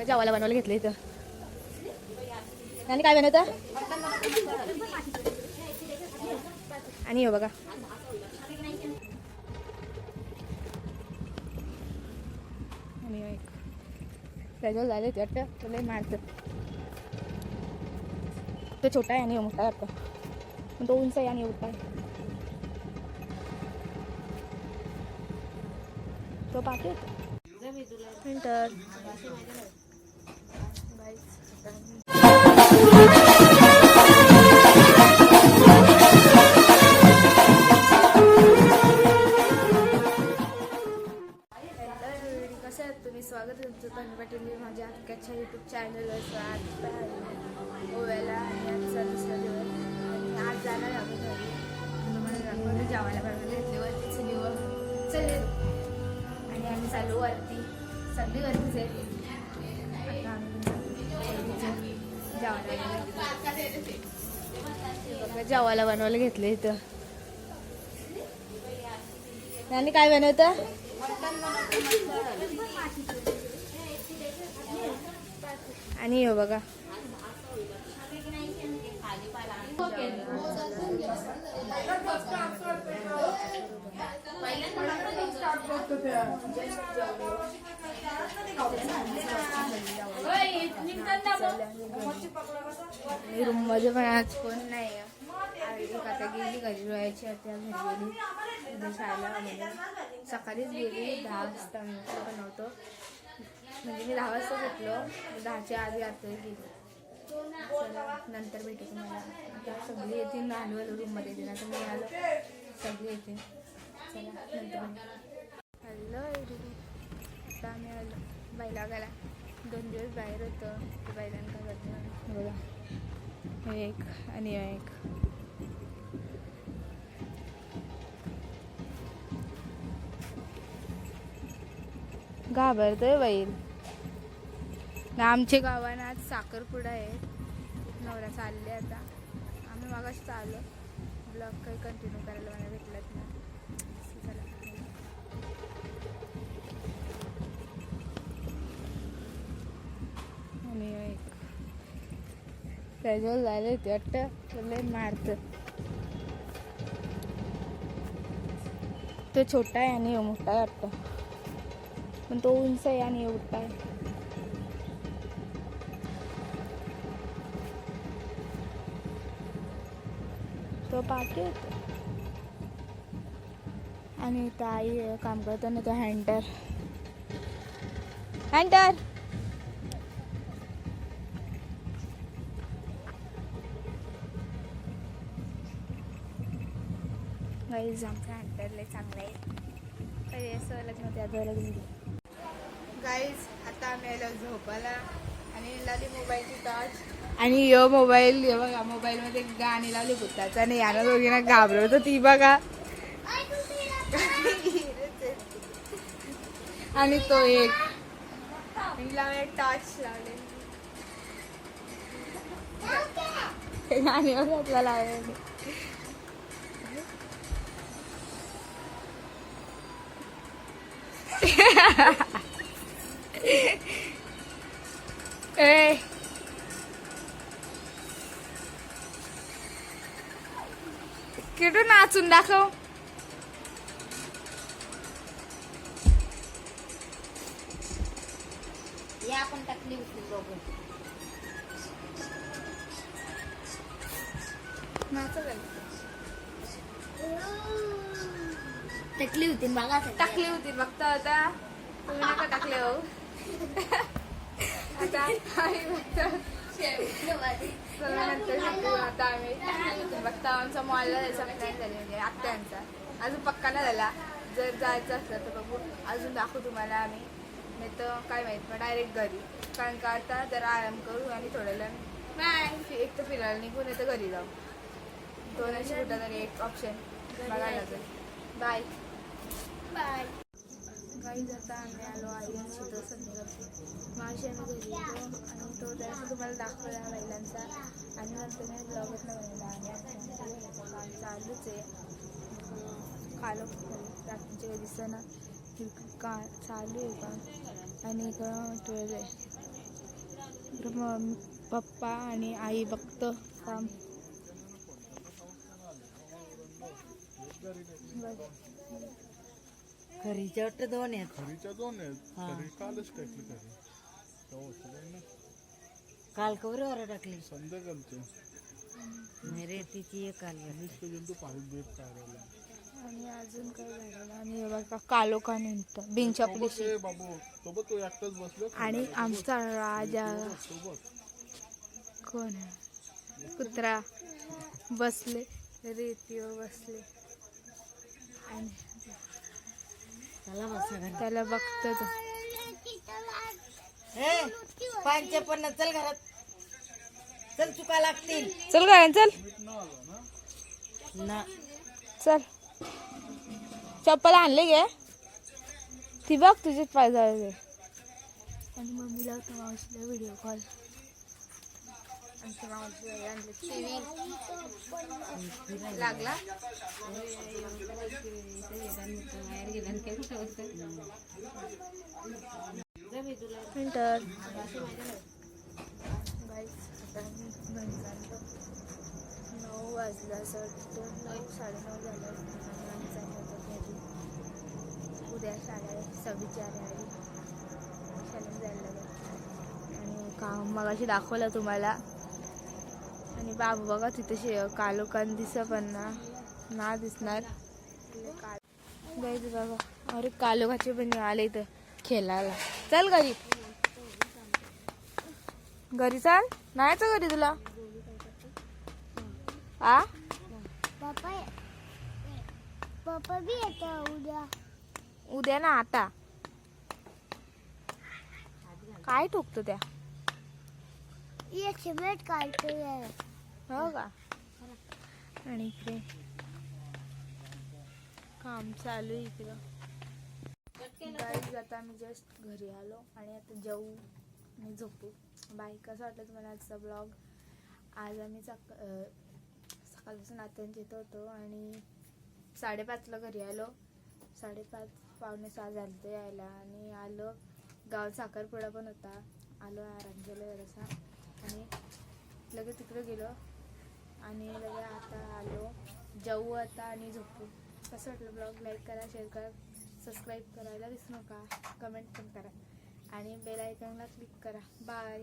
जेवायला बनवायला घेतलं इथं. आणि काय बनवतं आणि हे बघा आणि एक त्याच्यावर झाले ते वाटतं तुला मारतं. तो छोटा आहे आणि मोठा आहे वाटतं पण तो उंच आहे आणि मोठा आहे. तो पाठी नंतर कसं आहे तुम्ही स्वागत आहे तुमचं तन्वी पाटील माझ्या हक्काच्या यूट्यूब चॅनलवर. गोव्याला आणि आजचा दुसरा दिवस आणि आज जाणार आम्ही घरी तुम्हाला दाखवलं जेवायला बनवलं घेतले वरती चुलीवर चल आणि आम्ही चालू वरती सगळी वरतीच आहे. आता आम्ही जेवायला बनवायला घेतलं इथं. आणि काय बनवतं आणि हे बघा रूम मध्ये पण आज कोण नाही. आता गेली घरी रोयाची आता घरी गेली शाळेला म्हणजे सकाळीच गेली 10 वाजता बनवतो म्हणजे मी 10 वाजता घेतलो 10च्या आधी आता गेली. चला नंतर भेटू तुम्हाला. आता सगळी येतील आलो रूममध्ये येतील आता मी आलो सगळी येतील. चला नंतर हॅलो आता आम्ही आलो बायला गेला 2 दिवस बाहेर होतं ते बायलांना काय करतो बघा एक आणि एक घाबरतोय बैल ना. आमच्या गावानं आज साखरपुडा आहे. नवरा चालले आता आम्ही मागाशी चाललो ब्लॉग काही कंटिन्यू करायला मला भेटलंच ना. चला आणि एक त्याच्यावर झाले ते वाटतं तुला मारतं. तो छोटा आहे आणि मोठा आहे वाटतं पण तो उंच आहे आणि मोठा आहे. तो पाठी होतो आणि ताई काम करताना तो हँटर गाईज आमचा हँटरला चांगला आहे तरी असं लग्न त्या द्वारा गेली. गाईज आता आम्ही आलो झोपायला आणि लावली मोबाईलची टॉर्च आणि यो मोबाईल हे बघा मोबाईलमध्ये गाणी लावली भुताचं आणि याला दोघींना घाबरवत ती बघा आणि तो एक लावले टॉर्च लावले गाणी बघा लावले. ए किटू नाचून दाखव. या आपण टाकली होती बघून टाकली होती बघा टाकली होती बघता आता तुम्ही नका टाकले हो. आता आम्ही बघतो आता आम्ही बघता आमचा मॉलला जायचा प्लॅन झाले म्हणजे आत्यांचा अजून पक्का नाही झाला. जर जायचं असलं तर बघू अजून दाखवू तुम्हाला आम्ही नाही तर काय माहित मग डायरेक्ट घरी कारण का आता जरा आराम करू आणि थोड्याला बाय एक तर फिरायला निघू नाही तर घरी जाऊ. दोनच कुठं तरी एक ऑप्शन बघायला लागेल. बाय बाय गाईज आता आम्ही आलो आर्यनशी तो संध्याकाळची मावशी आम्ही घरी येतो आणि तो त्याचा तुम्हाला दाखवला महिलांचा आणि नंतर मी ब्लॉगच नाही बनवला आणि काम चालूच आहे. खालो रात्रीच्या दिसताना का चालू आहे का आणि इकडं ट्वेल आहे तर मग पप्पा आणि आई बघतो काम. खरीच्या वाटतं 2 आहेत. खरीच्या 2 आहेत. हा. खरी कालच टाकली खरी. तेव्हा होतं काही ना. काल कवरेवर टाकली. संध्याकाळचे रेतीची एक काल मीच तर गेलो पाऊस बेत काढायला. आणि अजून काय झालेलं आणि हे बघा कालोखा निघतं बिनचपलीशी. सोबत ये बाबू सोबत तो एकटाच बसलो. आणि आमचा राजा सोबत कोण आहे कुत्रा बसले रेतीवर बसले आणि चला बसा घरी. त्याला बघतो तो. ए 550 चल घरात. चल चुका लागतील चल काय चल ना. चल चप्पल आणले गे ती बघ तुझेच पाय झाले. आणि मम्मीला होता मावशीला व्हिडिओ कॉल. आमच्या मावशी आणले टीव्ही लागला. प्रिंटर गाईस आता मी घरी चाललो. 9 वाजला असं वाटतं. 9-9:30 झालं आणि चाललं होतं घरी. उद्या शाळा आहे 26 जानेवारी शाळेत जायला लागेल. आणि काम मगाशी दाखवलं तुम्हाला. आणि बाबू बघा तिथे कालोखान दिसत पण ना दिसणार गाईस बघा. अरे कालोखाचे पण आले इथं खेळायला. चल घरी घरी चाल. नाहीच घरी तुला आ पप्पा भी येतं उद्या. उद्या ना आता काय ठोकतो त्या ये सिमेंट काढते आहे. हो का. आणि इकडे काम चालू आहे इकडं. गाईज आता आम्ही जस्ट घरी आलो आणि आता जेवू आणि झोपू. बाय. कसं वाटलं तुम्हाला आजचा ब्लॉग. आज आम्ही सकाळपासून आत्यांच्या इथं होतो आणि 5:30ला घरी आलो. 5:30 पावणे 6 झालं ते यायला. आणि आलो गावात साखरपुडा पण होता. आलो आराम केलं जरासा आणि लगेच तिकडे गेलो आणि लगेच आता आलो जेवू आता आणि झोपू. कसं वाटलं ब्लॉग. लाईक करा, शेअर करा, सबस्क्राईब करायला विसरू नका. कमेंट पण करा आणि बेल आयकॉनला क्लिक करा. बाय.